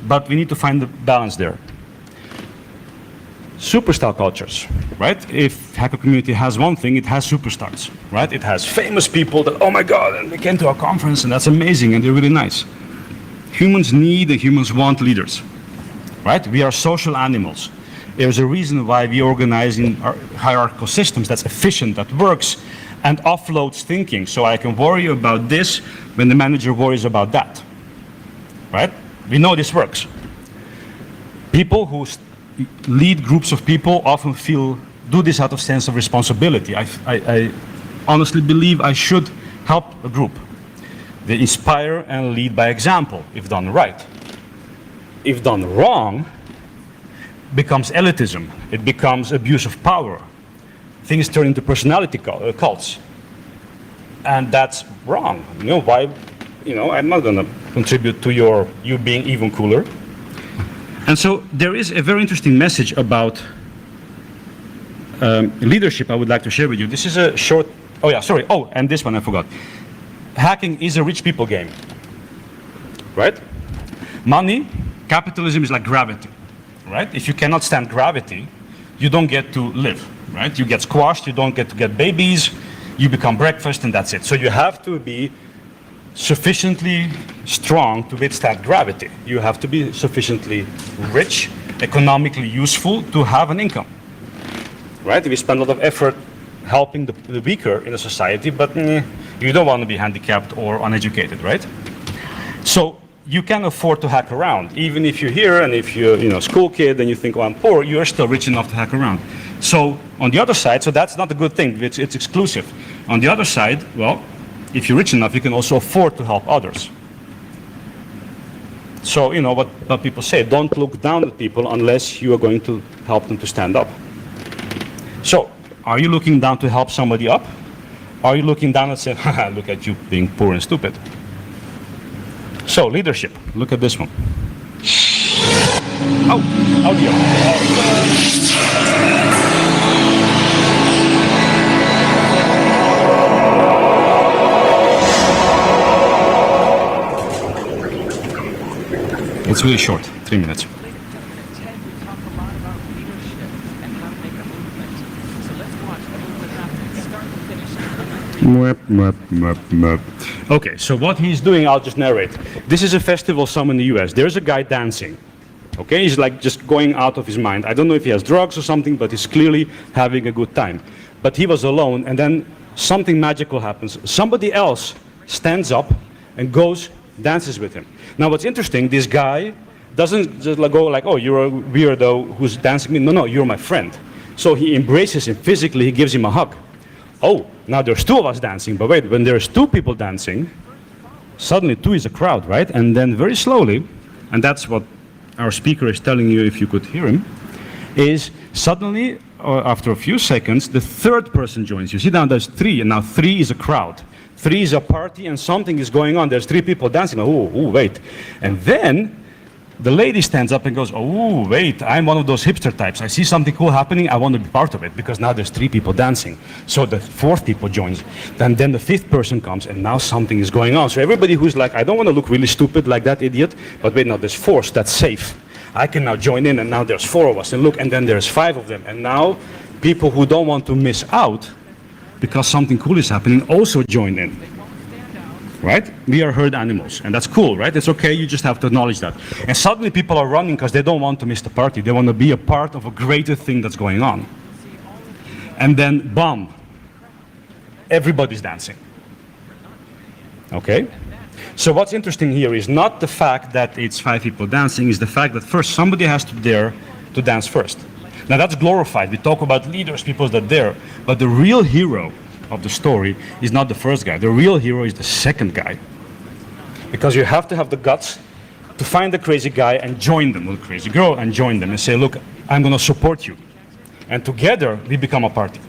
But we need to find the balance there. Superstar cultures, right? If hacker community has one thing, it has superstars, right? It has famous people that, oh my God, and they came to our conference and that's amazing and they're really nice. Humans need and humans want leaders, right? We are social animals. There's a reason why we organize in our hierarchical systems that's efficient, that works, and offloads thinking. So I can worry about this when the manager worries about that, right? We know this works. People who lead groups of people often do this out of sense of responsibility. I honestly believe I should help a group. They inspire and lead by example, if done right. If done wrong, becomes elitism. It becomes abuse of power. Things turn into personality cults. And that's wrong. Why? I'm not gonna contribute to you being even cooler. And so there is a very interesting message about leadership I would like to share with you. This is a short, and this one I forgot. Hacking is a rich people game, right? Money, capitalism is like gravity, right? If you cannot stand gravity, you don't get to live, right? You get squashed, you don't get to get babies, you become breakfast, and that's it. So you have to be sufficiently strong to withstand gravity. You have to be sufficiently rich, economically useful to have an income, right? We spend a lot of effort helping the weaker in a society, but you don't want to be handicapped or uneducated, right? So you can afford to hack around. Even if you're here and if you're a school kid and you think, oh, I'm poor, you're still rich enough to hack around. So on the other side, so that's not a good thing, it's exclusive. On the other side, well, if you're rich enough, you can also afford to help others. So, what people say, don't look down at people unless you are going to help them to stand up. So, are you looking down to help somebody up? Are you looking down and saying, haha, look at you being poor and stupid? So, leadership, look at this one. Oh, audio. It's really short, 3 minutes. Okay, so what he's doing, I'll just narrate. This is a festival somewhere in the US. There's a guy dancing. Okay, he's like just going out of his mind. I don't know if he has drugs or something, but he's clearly having a good time. But he was alone, and then something magical happens. Somebody else stands up and goes, dances with him. Now what's interesting, this guy doesn't just go like, oh, you're a weirdo who's dancing with me. No, you're my friend. So he embraces him physically, he gives him a hug. Oh, now there's two of us dancing, but wait, when there's two people dancing, suddenly two is a crowd, right? And then very slowly, and that's what our speaker is telling you if you could hear him, is suddenly, after a few seconds, the third person joins you. See now there's three, and now three is a crowd. Three is a party and something is going on. There's three people dancing. Oh, wait. And then the lady stands up and goes, oh, wait, I'm one of those hipster types. I see something cool happening. I want to be part of it because now there's three people dancing. So the fourth people joins. Then the fifth person comes and now something is going on. So everybody who's like, I don't want to look really stupid like that idiot, but wait, now there's four, so that's safe. I can now join in and now there's four of us and look, and then there's five of them. And now people who don't want to miss out because something cool is happening also join in. Right? We are herd animals, and that's cool, right? It's okay, you just have to acknowledge that. And suddenly people are running because they don't want to miss the party. They want to be a part of a greater thing that's going on. And then, boom, everybody's dancing. Okay? So what's interesting here is not the fact that it's five people dancing, it's the fact that first somebody has to dare to dance first. Now that's glorified. We talk about leaders, people that dare, but the real hero of the story is not the first guy. The real hero is the second guy. Because you have to have the guts to find the crazy guy and join them, or the crazy girl, and join them and say, look, I'm going to support you. And together we become a party.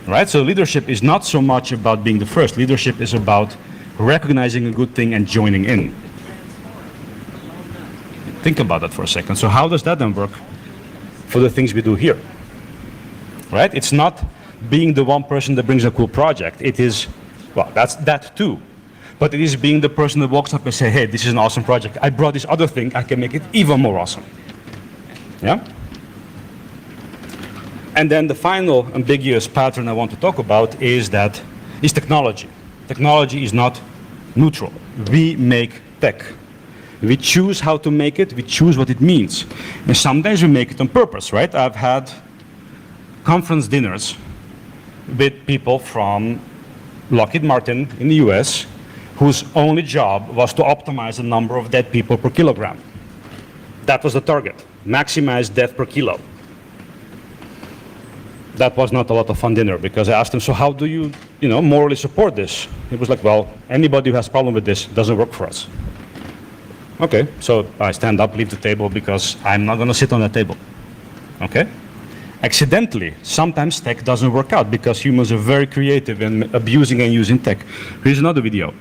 Right? So leadership is not so much about being the first. Leadership is about recognizing a good thing and joining in. Think about that for a second. So how does that then work for the things we do here? Right? It's not being the one person that brings a cool project. It is, well, that's that too. But it is being the person that walks up and say, hey, this is an awesome project. I brought this other thing, I can make it even more awesome. Yeah? And then the final ambiguous pattern I want to talk about is technology. Technology is not neutral. We make tech. We choose how to make it, we choose what it means. And sometimes we make it on purpose, right? I've had conference dinners with people from Lockheed Martin in the US whose only job was to optimize the number of dead people per kilogram. That was the target, maximize death per kilo. That was not a lot of fun dinner because I asked him, so how do you morally support this? He was like, well, anybody who has a problem with this doesn't work for us. Okay, so I stand up, leave the table because I'm not going to sit on that table. Okay? Accidentally, sometimes tech doesn't work out because humans are very creative in abusing and using tech. Here's another video.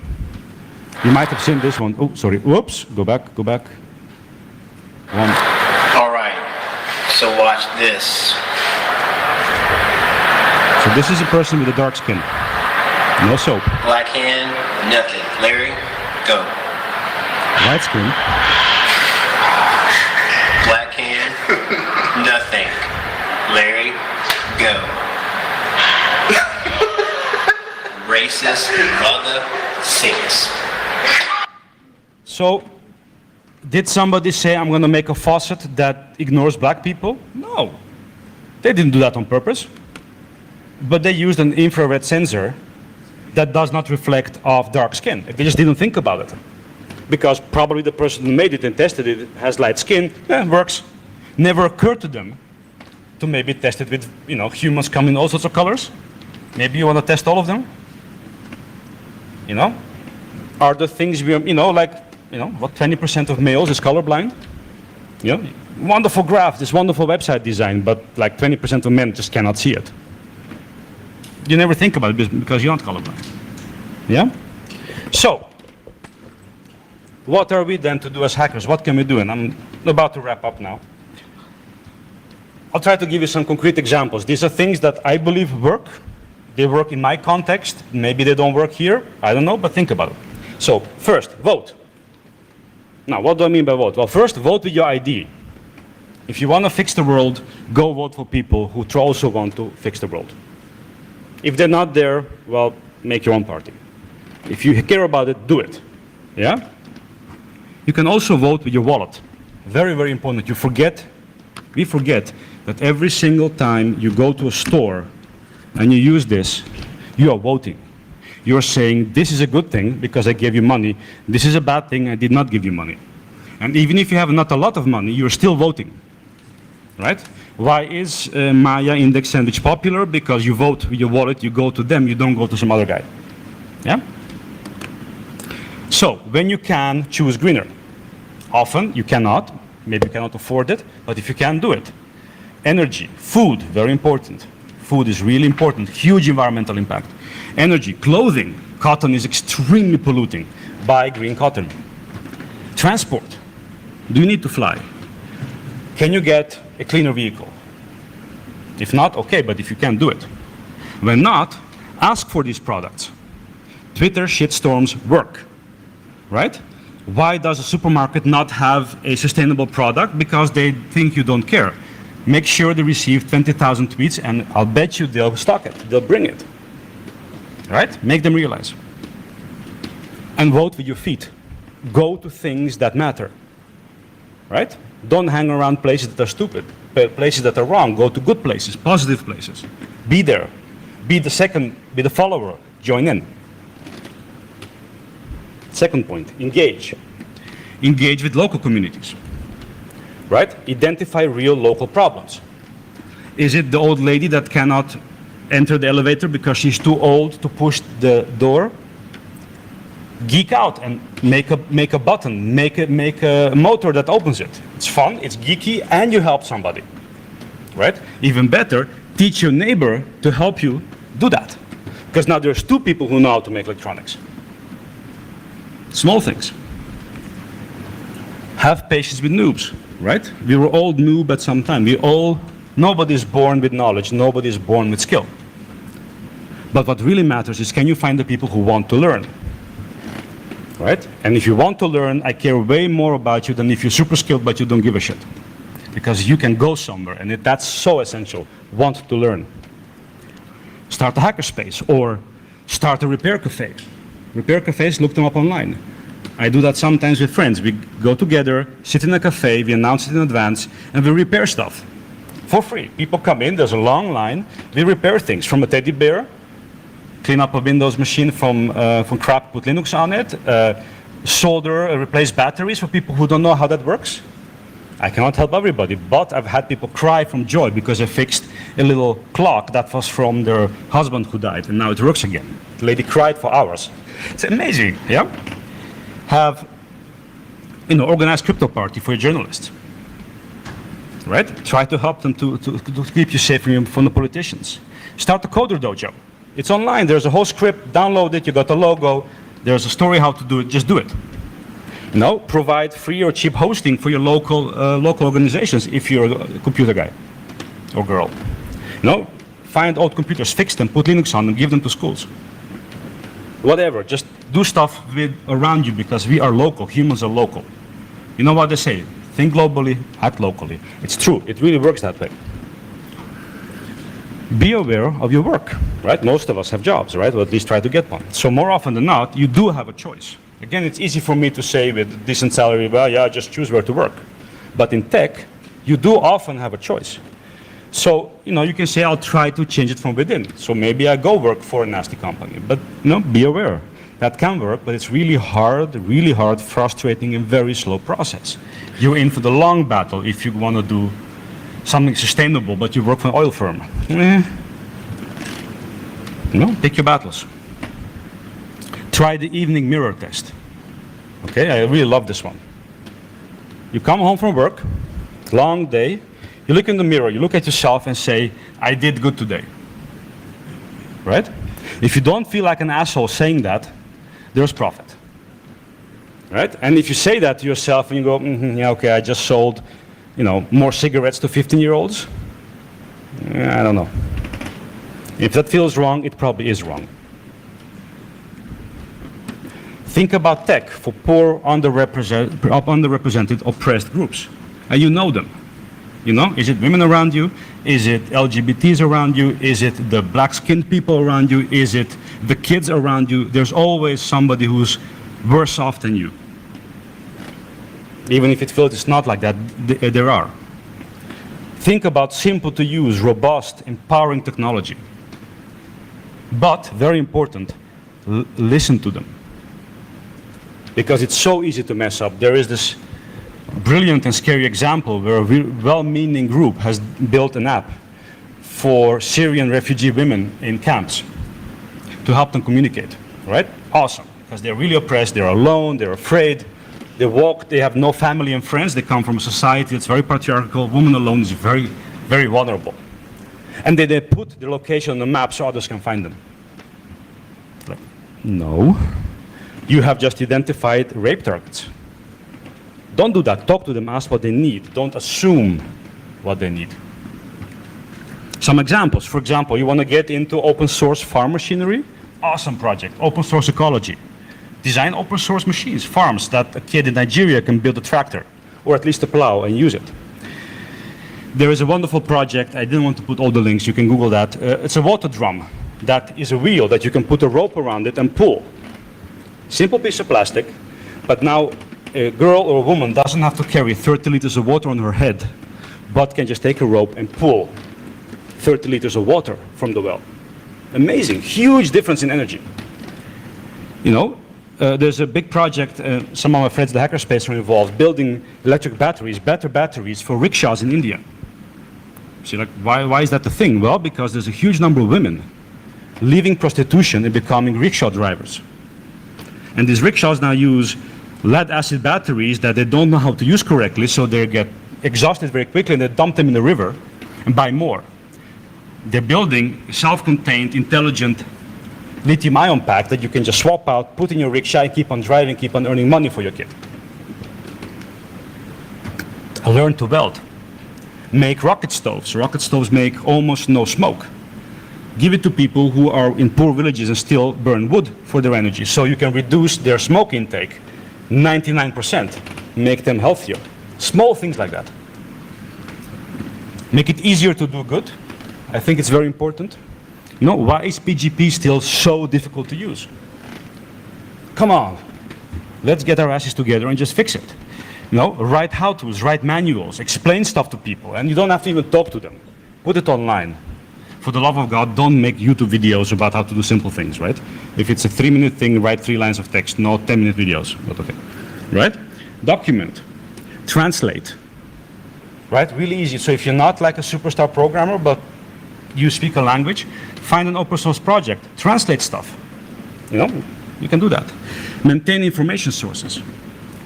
You might have seen this one. Oh, sorry. Whoops. Go back. One. All right. So watch this. So this is a person with a dark skin. No soap. Black hand, nothing. Larry, go. White skin. Black hand, nothing. Larry, go. Racist mother six. So, did somebody say, I'm going to make a faucet that ignores black people? No. They didn't do that on purpose. But they used an infrared sensor that does not reflect off dark skin. They just didn't think about it. Because probably the person who made it and tested it has light skin, works. Never occurred to them to maybe test it with, humans come in all sorts of colors. Maybe you want to test all of them. Are the things we, what 20% of males is colorblind? Wonderful graph, this wonderful website design, but like 20% of men just cannot see it. You never think about it because you're not colorblind. Yeah? So, what are we then to do as hackers? What can we do? And I'm about to wrap up now. I'll try to give you some concrete examples. These are things that I believe work. They work in my context. Maybe they don't work here. I don't know, but think about it. So, first, vote. Now, what do I mean by vote? Well, first, vote with your ID. If you want to fix the world, go vote for people who also want to fix the world. If they're not there, well, make your own party. If you care about it, do it. Yeah? You can also vote with your wallet. Very, very important. We forget that every single time you go to a store and you use this, you are voting. You're saying, this is a good thing because I gave you money. This is a bad thing, I did not give you money. And even if you have not a lot of money, you're still voting. Right? Why is Maya Index Sandwich popular? Because you vote with your wallet, you go to them, you don't go to some other guy. Yeah? So, when you can, choose greener. Often, you cannot. Maybe you cannot afford it, but if you can, do it. Energy, food, very important. Food is really important, huge environmental impact. Energy, clothing, cotton is extremely polluting. Buy green cotton. Transport, do you need to fly? Can you get a cleaner vehicle? If not, okay, but if you can, do it. When not, ask for these products. Twitter shitstorms work, right? Why does a supermarket not have a sustainable product? Because they think you don't care. Make sure they receive 20,000 tweets and I'll bet you they'll stock it, they'll bring it. Right? Make them realize. And vote with your feet. Go to things that matter. Right? Don't hang around places that are stupid, places that are wrong. Go to good places, positive places. Be there. Be the follower. Join in. Second point, engage. Engage with local communities. Right? Identify real local problems. Is it the old lady that cannot enter the elevator because she's too old to push the door? Geek out and make a button, make a motor that opens it. It's fun, it's geeky, and you help somebody. Right? Even better, teach your neighbor to help you do that. Because now there's two people who know how to make electronics. Small things. Have patience with noobs, right? We were all noob at some time. Nobody's born with knowledge, nobody's born with skill. But what really matters is, can you find the people who want to learn? Right? And if you want to learn, I care way more about you than if you're super skilled but you don't give a shit. Because you can go somewhere, and that's so essential. Want to learn. Start a hackerspace or start a repair cafe. Repair cafes, look them up online. I do that sometimes with friends. We go together, sit in a cafe, we announce it in advance, and we repair stuff for free. People come in, there's a long line, we repair things from a teddy bear, clean up a Windows machine from crap, put Linux on it, solder, replace batteries for people who don't know how that works. I cannot help everybody, but I've had people cry from joy because I fixed a little clock that was from their husband who died, and now it works again. The lady cried for hours. It's amazing, yeah? Have, organized crypto party for your journalists, right? Try to help them to keep you safe from the politicians. Start a coder dojo. It's online, there's a whole script, download it, you got a logo, there's a story how to do it, just do it. Provide free or cheap hosting for your local organizations if you're a computer guy or girl. Find old computers, fix them, put Linux on them, give them to schools. Whatever, just do stuff around you because we are local, humans are local. You know what they say, think globally, act locally. It's true, it really works that way. Be aware of your work, right? Most of us have jobs, right? Or at least try to get one. So more often than not, you do have a choice. Again, it's easy for me to say with a decent salary, well, yeah, just choose where to work. But in tech, you do often have a choice. So, you can say, I'll try to change it from within. So maybe I go work for a nasty company. But, be aware. That can work, but it's really hard, frustrating, and very slow process. You're in for the long battle if you want to do something sustainable, but you work for an oil firm. Pick your battles. Try the evening mirror test. Okay, I really love this one. You come home from work, long day, you look in the mirror, you look at yourself and say, I did good today. Right? If you don't feel like an asshole saying that, there's profit. Right? And if you say that to yourself and you go, yeah, okay, I just sold, more cigarettes to 15-year-olds, I don't know. If that feels wrong, it probably is wrong. Think about tech for poor, underrepresented, oppressed groups. And you know them. You know, is it women around you? Is it LGBTs around you? Is it the black-skinned people around you? Is it the kids around you? There's always somebody who's worse off than you. Even if it feels it's not like that, there are. Think about simple to use, robust, empowering technology. But, very important, listen to them. Because it's so easy to mess up. There is this brilliant and scary example where a well-meaning group has built an app for Syrian refugee women in camps to help them communicate, right? Awesome, because they're really oppressed, they're alone, they're afraid, they have no family and friends, they come from a society that's very patriarchal, woman alone is very, very vulnerable. And they put their location on the map so others can find them. Like, no, you have just identified rape targets. Don't do that. Talk to them, ask what they need. Don't assume what they need. Some examples. For example, you want to get into open source farm machinery? Awesome project. Open source ecology. Design open source machines, farms that a kid in Nigeria can build a tractor, or at least a plow and use it. There is a wonderful project. I didn't want to put all the links. You can Google that. It's a water drum that is a wheel that you can put a rope around it and pull. Simple piece of plastic, but now a girl or a woman doesn't have to carry 30 liters of water on her head, but can just take a rope and pull 30 liters of water from the well. Amazing, huge difference in energy. You know, there's a big project, some of my friends, the hackerspace, are involved, building electric batteries, better batteries for rickshaws in India. So like, why is that the thing? Well, because there's a huge number of women leaving prostitution and becoming rickshaw drivers. And these rickshaws now use lead-acid batteries that they don't know how to use correctly, so they get exhausted very quickly and they dump them in the river and buy more. They're building self-contained, intelligent lithium-ion pack that you can just swap out, put in your rickshaw, and keep on driving, keep on earning money for your kid. Learn to weld. Make rocket stoves. Rocket stoves make almost no smoke. Give it to people who are in poor villages and still burn wood for their energy, so you can reduce their smoke intake 99%, make them healthier. Small things like that. Make it easier to do good. I think it's very important. You know, why is PGP still so difficult to use? Come on, let's get our asses together and just fix it. You know, write how-tos, write manuals, explain stuff to people, and you don't have to even talk to them. Put it online. For the love of God, don't make YouTube videos about how to do simple things, right? If it's a 3-minute thing, write 3 lines of text, not 10-minute videos, but okay, right? Document, translate, right? Really easy. So if you're not like a superstar programmer, but you speak a language, find an open source project, translate stuff. You know, you can do that. Maintain information sources,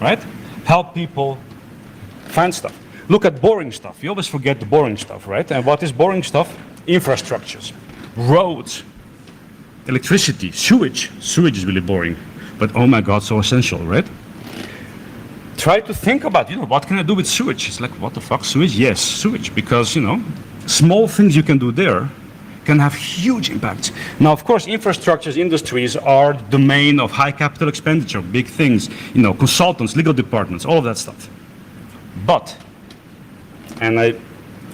right? Help people find stuff. Look at boring stuff. You always forget the boring stuff, right? And what is boring stuff? Infrastructures, roads, electricity, sewage. Sewage is really boring, but oh my God, so essential, right? Try to think about, you know, what can I do with sewage? It's like, what the fuck, sewage? Yes, sewage, because, you know, small things you can do there can have huge impacts. Now, of course, infrastructures, industries are the domain of high capital expenditure, big things, you know, consultants, legal departments, all of that stuff. But, and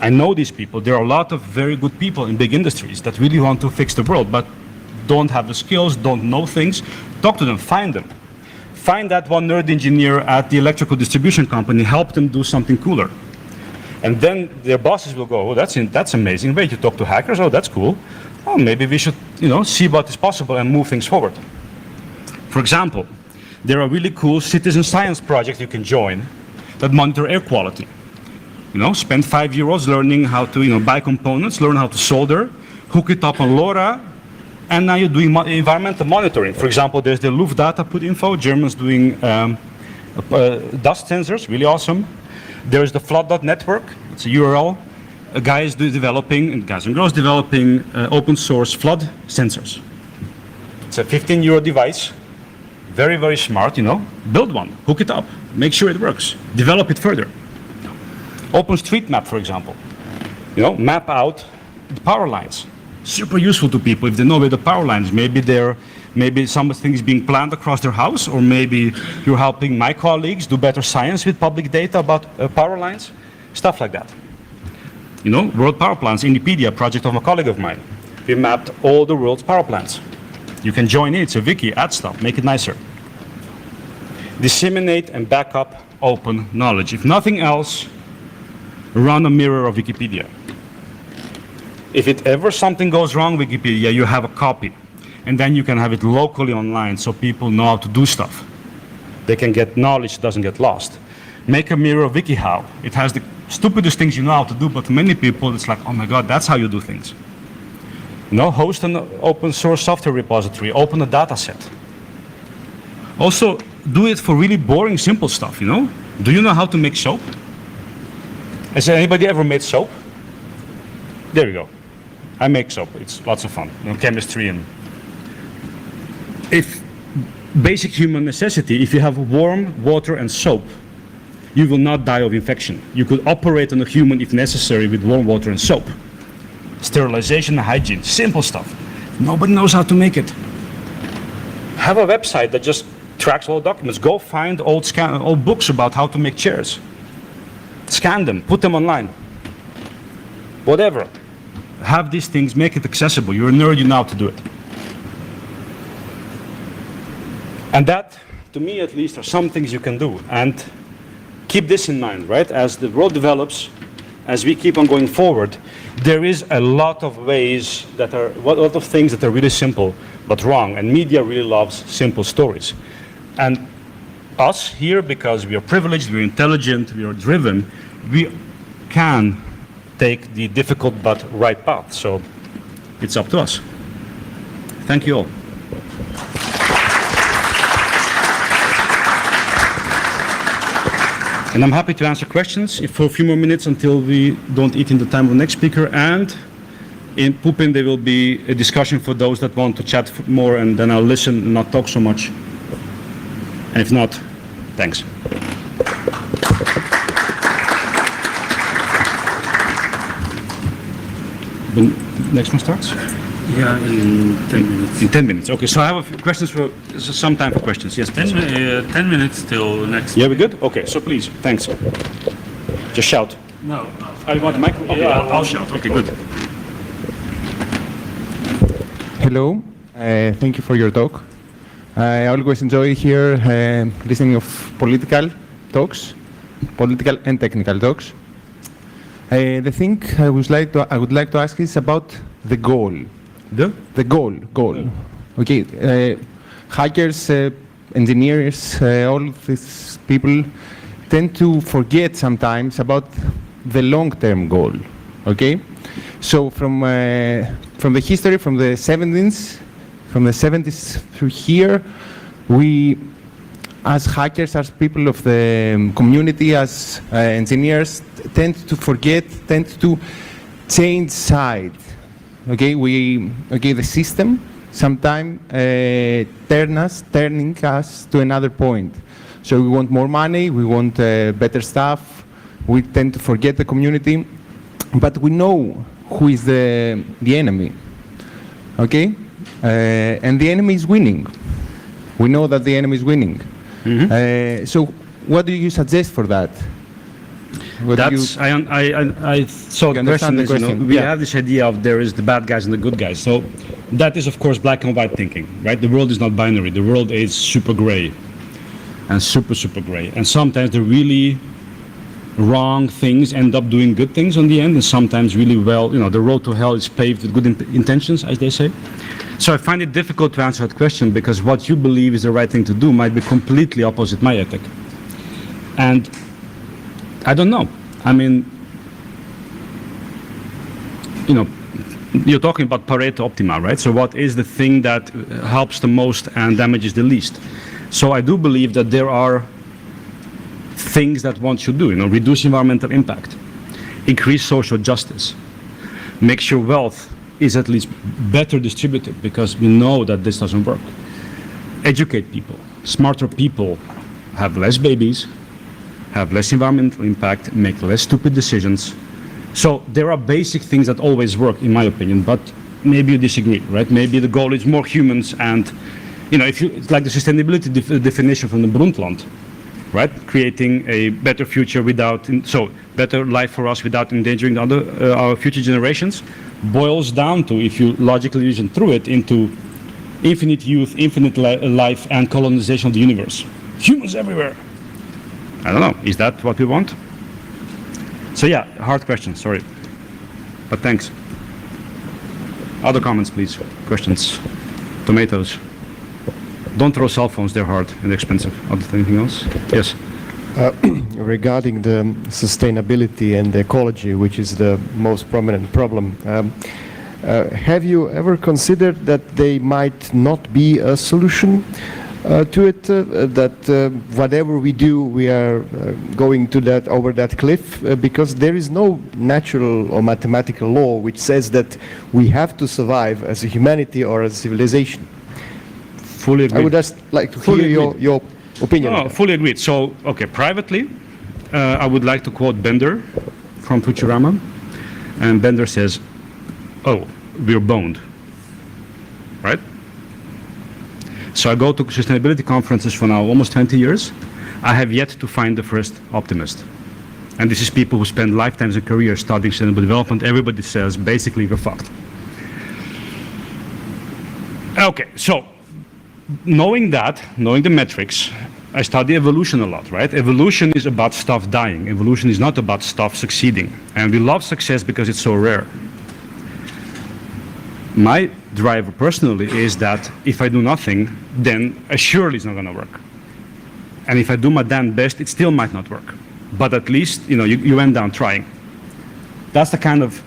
I know these people. There are a lot of very good people in big industries that really want to fix the world, but don't have the skills, don't know things. Talk to them, find them. Find that one nerd engineer at the electrical distribution company, help them do something cooler. And then their bosses will go, oh, that's amazing. Wait, you talk to hackers? Oh, that's cool. Oh, maybe we should, you know, see what is possible and move things forward. For example, there are really cool citizen science projects you can join that monitor air quality. You know, spend €5 learning how to, you know, buy components, learn how to solder, hook it up on LoRa, and now you're doing environmental monitoring. For example, there's the Luftdata.info, Germans doing dust sensors, really awesome. There's the Flood.network, it's a URL. A guy is developing, guys and girls developing open source flood sensors. It's a €15 device, very, very smart, you know. Build one, hook it up, make sure it works, develop it further. OpenStreetMap, for example, you know, map out the power lines. super useful to people if they know where the power lines. Maybe something is being planned across their house, or maybe you're helping my colleagues do better science with public data about power lines, stuff like that. You know, world power plants, Indipedia, project of a colleague of mine. We mapped all the world's power plants. You can join in, it's a wiki, add stuff, make it nicer. Disseminate and back up open knowledge. If nothing else, run a mirror of Wikipedia. If it ever something goes wrong with Wikipedia, you have a copy. And then you can have it locally online so people know how to do stuff. They can get knowledge that doesn't get lost. Make a mirror of WikiHow. It has the stupidest things you know how to do, but to many people it's like, oh my God, that's how you do things. You know, host an open source software repository, open a data set. Also, do it for really boring, simple stuff, you know? Do you know how to make soap? Has anybody ever made soap? There you go. I make soap. It's lots of fun. You know, chemistry and... If basic human necessity, if you have warm water and soap, you will not die of infection. You could operate on a human if necessary with warm water and soap. Sterilization and hygiene, simple stuff. Nobody knows how to make it. Have a website that just tracks all documents. Go find old books about how to make chairs. Scan them, put them online. Whatever. Have these things, make it accessible. You're a nerd, you know how to do it. And that, to me at least, are some things you can do. And keep this in mind, right? As the world develops, as we keep on going forward, there is a lot of ways that are, a lot of things that are really simple, but wrong. And media really loves simple stories. And us here, because we are privileged, we're intelligent, we are driven, we can take the difficult but right path. So it's up to us. Thank you all. And I'm happy to answer questions for a few more minutes until we don't eat in the time of the next speaker. And in Pupin, there will be a discussion for those that want to chat more, and then I'll listen and not talk so much. And if not, thanks. The next one starts? Yeah, in 10 minutes. In 10 minutes. Okay, so I have a few questions for some time for questions. Yes, please. 10 minutes till next. Yeah, we good? Okay, so please, thanks. Just shout. No. I want the mic? Okay, Yeah, I'll shout. Okay, good. Hello, thank you for your talk. I always enjoy here listening of political talks, political and technical talks. The thing I would like to ask is about the goal. The goal. Okay, hackers, engineers, all these people tend to forget sometimes about the long-term goal. Okay, so from the history, from the 70s through here, we, as hackers, as people of the community, as engineers, tend to forget, tend to change side. Okay, the system sometimes turning us to another point. So we want more money, we want better stuff. We tend to forget the community, but we know who is the enemy. Okay, and the enemy is winning. We know that the enemy is winning. Mm-hmm. So what do you suggest for that? I saw the question. We have this idea of there is the bad guys and the good guys. So that is, of course, black and white thinking, right? The world is not binary. The world is super gray and super gray. And sometimes the really wrong things end up doing good things on the end, and sometimes really well, you know, the road to hell is paved with good intentions, as they say. So I find it difficult to answer that question because what you believe is the right thing to do might be completely opposite my ethic. And I don't know. I mean, you know, you're talking about Pareto optima, right? So what is the thing that helps the most and damages the least? So I do believe that there are things that one should do, you know, reduce environmental impact, increase social justice, make sure wealth is at least better distributed because we know that this doesn't work. Educate people. Smarter people have less babies, have less environmental impact, make less stupid decisions. So there are basic things that always work, in my opinion, but maybe you disagree, right? Maybe the goal is more humans and, if you, it's like the sustainability definition from the Brundtland, right? Creating a better future better life for us without endangering our future generations, boils down to, if you logically reason through it, into infinite youth, infinite life, and colonization of the universe. Humans everywhere. I don't know, is that what we want? So yeah, hard question, sorry. But thanks. Other comments, please, questions? Tomatoes. Don't throw cell phones, they're hard and expensive. Anything else? Yes. Regarding the sustainability and the ecology, which is the most prominent problem, have you ever considered that they might not be a solution to it? That whatever we do, we are going to over that cliff, because there is no natural or mathematical law which says that we have to survive as a humanity or as a civilization. Fully agreed. I would just like to hear your opinion. No, fully agreed. So, okay, privately, I would like to quote Bender from Futurama. And Bender says, oh, we're boned. Right? So I go to sustainability conferences for now almost 20 years. I have yet to find the first optimist. And this is people who spend lifetimes and careers studying sustainable development. Everybody says, basically, we're fucked. Okay, so knowing the metrics, I study evolution a lot, right? Evolution is about stuff dying. Evolution is not about stuff succeeding. And we love success because it's so rare. My driver personally is that if I do nothing, then surely it's not going to work. And if I do my damn best, it still might not work. But at least, you went down trying. That's the kind of,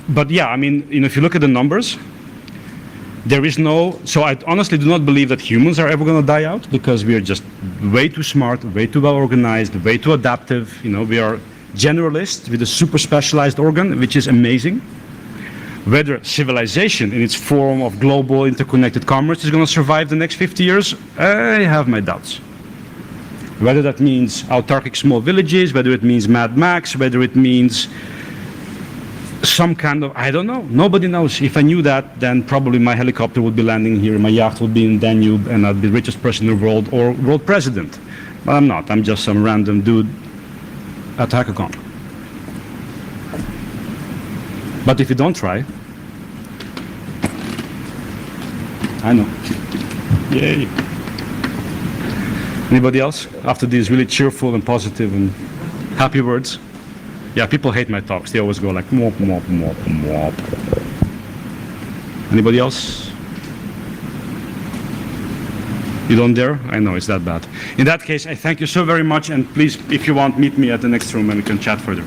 but yeah, I mean, if you look at the numbers, there is so I honestly do not believe that humans are ever going to die out, because we are just way too smart, way too well organized, way too adaptive. We are generalists with a super specialized organ, which is amazing. Whether civilization in its form of global interconnected commerce is going to survive the next 50 years, I have my doubts. Whether that means autarkic small villages, whether it means Mad Max, whether it means some kind of, I don't know. Nobody knows. If I knew that, then probably my helicopter would be landing here, my yacht would be in Danube, and I'd be the richest person in the world or world president. But I'm not. I'm just some random dude at HackerCon. But if you don't try, I know. Yay. Anybody else? After these really cheerful and positive and happy words? Yeah, people hate my talks. They always go like, mop, mop, mop, mop. Anybody else? You don't dare? I know, it's that bad. In that case, I thank you so very much, and please, if you want, meet me at the next room and we can chat further.